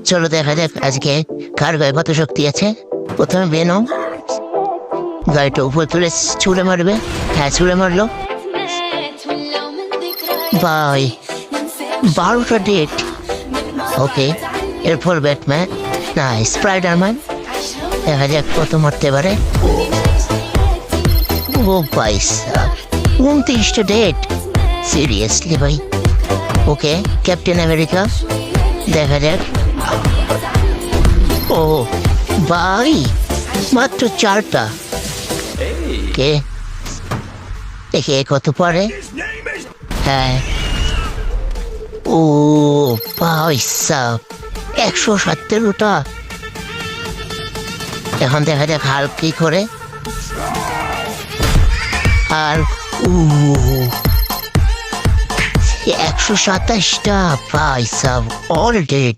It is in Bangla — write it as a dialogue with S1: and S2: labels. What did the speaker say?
S1: চলো দেখা যাক আজকে কার গায়ে কত শক্তি আছে। প্রথমে বেনো গাড়িটা উপর তুলে ছুঁড়ে মারবে। হ্যাঁ, ছুঁড়ে মারলো। By 12টা date. ওকে, এরপর ব্যাটম্যান না স্পাইডারম্যান। দেখা যাক কত মারতে পারে। ও ভাই 29টা ডেট, সিরিয়াসলি ভাই। ওকে, ক্যাপ্টেন আমেরিকা, দেখা যাক। ও ভাই মাত্র 4টা। কে দেখে কত পারে। হ্যাঁ, ও ভাই সাব 117টা। এখন দেখা যাক হাল্ক কি করে। আর 127টা ভাই সাব, অল ডেড।